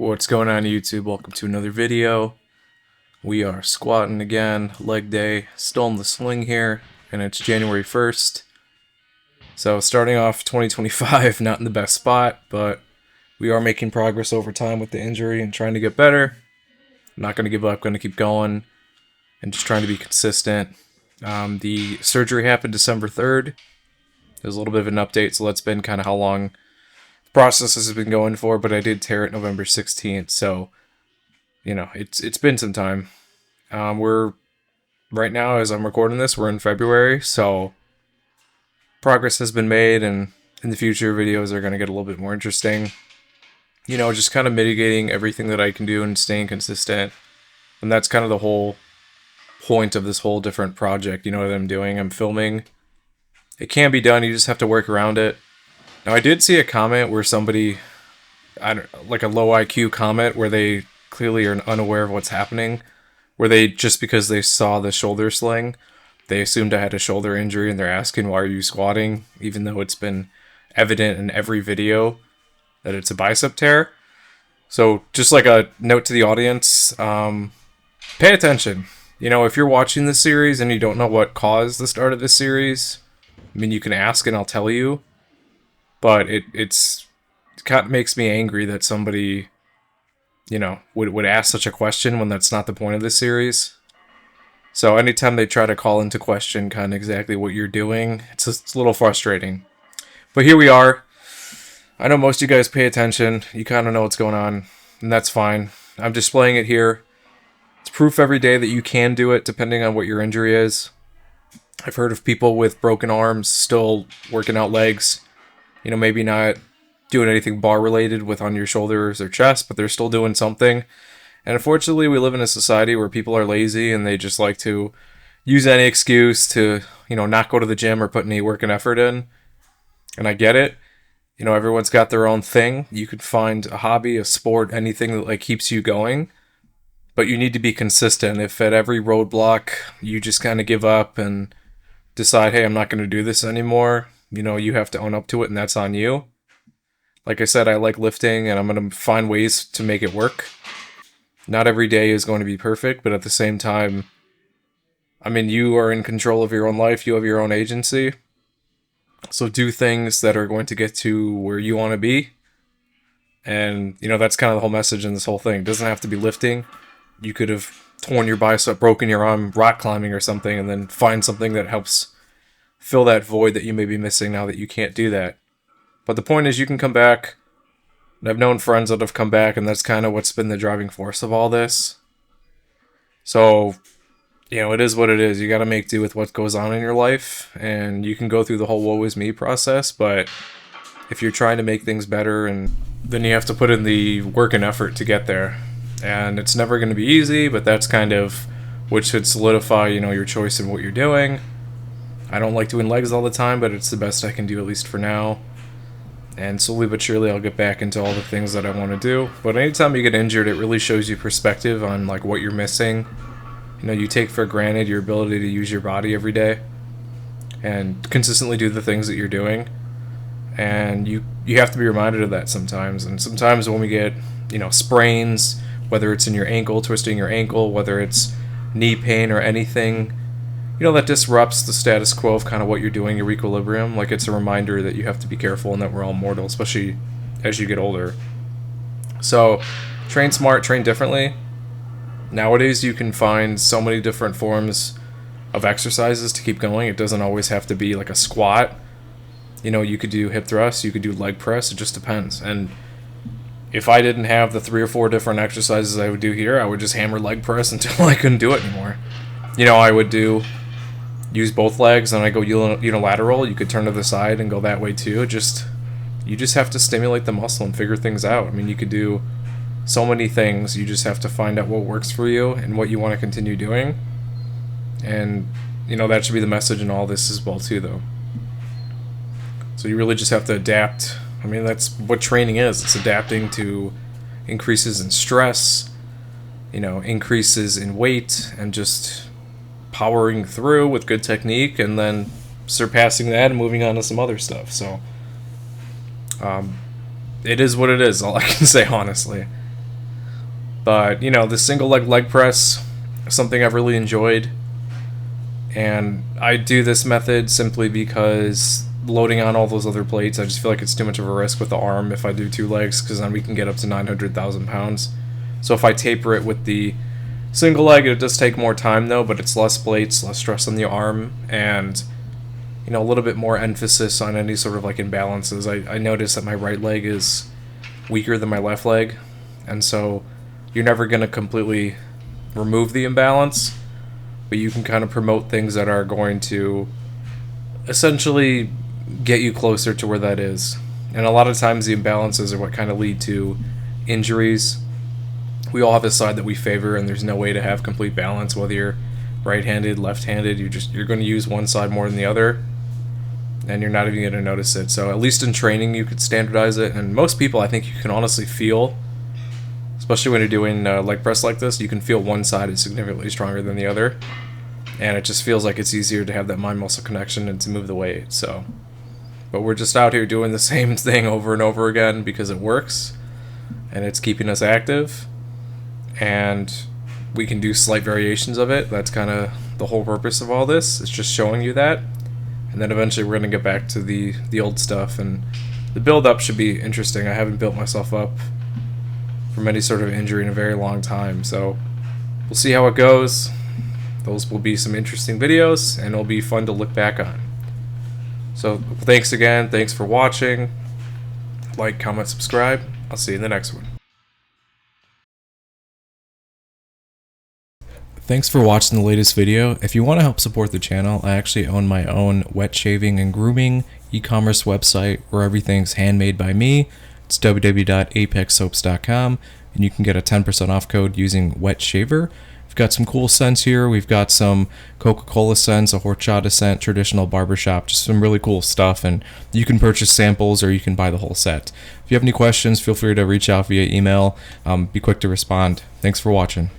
What's going on YouTube? Welcome to another video. We are squatting again, leg day, still in the sling here, and it's January 1st. So starting off 2025, not in the best spot, but we are making progress over time with the injury and trying to get better. I'm not going to give up, going to keep going, and just trying to be consistent. The surgery happened December 3rd. There's a little bit of an update, so that's been kind of how long process has been going for, but I did tear it November 16th, so it's been some time. We're right now, as I'm recording this, we're in February, so progress has been made, and in the future videos are going to get a little bit more interesting. Just kind of mitigating everything that I can do and staying consistent, and that's kind of the whole point of this whole different project. What I'm doing, I'm filming. It can be done, you just have to work around it. Now, I did see a comment where somebody, like a low IQ comment, where they clearly are unaware of what's happening, where they, just because they saw the shoulder sling, they assumed I had a shoulder injury, and they're asking, why are you squatting? Even though it's been evident in every video that it's a bicep tear. So, just like a note to the audience, pay attention. If you're watching this series and you don't know what caused the start of this series, you can ask and I'll tell you. But it kind of makes me angry that somebody, would ask such a question when that's not the point of this series. So anytime they try to call into question kind of exactly what you're doing, it's a little frustrating. But here we are. I know most of you guys pay attention. You kind of know what's going on, and that's fine. I'm displaying it here. It's proof every day that you can do it, depending on what your injury is. I've heard of people with broken arms still working out legs. Maybe not doing anything bar related with on your shoulders or chest, but they're still doing something. And unfortunately, we live in a society where people are lazy and they just like to use any excuse to, not go to the gym or put any work and effort in. And I get it. Everyone's got their own thing. You could find a hobby, a sport, anything that keeps you going. But you need to be consistent. If at every roadblock you just kind of give up and decide, hey, I'm not going to do this anymore, you have to own up to it, and that's on you. Like I said, I like lifting, and I'm going to find ways to make it work. Not every day is going to be perfect, but at the same time, you are in control of your own life. You have your own agency. So do things that are going to get to where you want to be. And, that's kind of the whole message in this whole thing. It doesn't have to be lifting. You could have torn your bicep, broken your arm, rock climbing or something, and then find something that helps fill that void that you may be missing now that you can't do that. But the point is, you can come back. And I've known friends that have come back, and that's kind of what's been the driving force of all this. So, it is what it is. You got to make do with what goes on in your life, and you can go through the whole woe is me process, but if you're trying to make things better, and then you have to put in the work and effort to get there. And it's never going to be easy, but that's kind of what should solidify, your choice in what you're doing. I don't like doing legs all the time, but it's the best I can do, at least for now. And slowly but surely, I'll get back into all the things that I want to do. But anytime you get injured, it really shows you perspective on what you're missing. You take for granted your ability to use your body every day and consistently do the things that you're doing. And you have to be reminded of that sometimes. And sometimes when we get, sprains, whether it's in your ankle, twisting your ankle, whether it's knee pain or anything, that disrupts the status quo of kind of what you're doing, your equilibrium. It's a reminder that you have to be careful and that we're all mortal, especially as you get older. So, train smart, train differently. Nowadays, you can find so many different forms of exercises to keep going. It doesn't always have to be like a squat. You could do hip thrusts, you could do leg press, it just depends. And if I didn't have the 3 or 4 different exercises I would do here, I would just hammer leg press until I couldn't do it anymore. I would use both legs, and I go unilateral. You could turn to the side and go that way too. You just have to stimulate the muscle and figure things out. You could do so many things. You just have to find out what works for you and what you want to continue doing. And that should be the message in all this as well too, though. So you really just have to adapt. That's what training is. It's adapting to increases in stress, increases in weight, and just powering through with good technique, and then surpassing that and moving on to some other stuff. So it is what it is, all I can say, honestly. But, you know, the single leg press is something I've really enjoyed. And I do this method simply because loading on all those other plates, I just feel like it's too much of a risk with the arm if I do 2 legs, because then we can get up to 900,000 pounds. So if I taper it with the single leg, it does take more time though, but it's less plates, less stress on the arm, and you know, a little bit more emphasis on any sort of like imbalances. I notice that my right leg is weaker than my left leg, and so you're never going to completely remove the imbalance, but you can kind of promote things that are going to essentially get you closer to where that is. And a lot of times the imbalances are what kind of lead to injuries. We all have a side that we favor, and there's no way to have complete balance whether you're right-handed, left-handed. You're going to use one side more than the other, and you're not even going to notice it. So at least in training you could standardize it, and most people, I think, you can honestly feel, especially when you're doing leg press like this, you can feel one side is significantly stronger than the other, and it just feels like it's easier to have that mind-muscle connection and to move the weight. So, but we're just out here doing the same thing over and over again because it works, and it's keeping us active, and we can do slight variations of it. That's kind of the whole purpose of all this. It's just showing you that, and then eventually we're going to get back to the old stuff, and the build-up should be interesting. I haven't built myself up from any sort of injury in a very long time, so we'll see how it goes. Those will be some interesting videos, and it'll be fun to look back on. So thanks again. Thanks for watching. Like, comment, subscribe. I'll see you in the next one. Thanks for watching the latest video. If you want to help support the channel, I actually own my own wet shaving and grooming e-commerce website where everything's handmade by me. It's www.apexsoaps.com, and you can get a 10% off code using WetShaver. We've got some cool scents here. We've got some Coca-Cola scents, a horchata scent, traditional barbershop, just some really cool stuff, and you can purchase samples or you can buy the whole set. If you have any questions, feel free to reach out via email. Be quick to respond. Thanks for watching.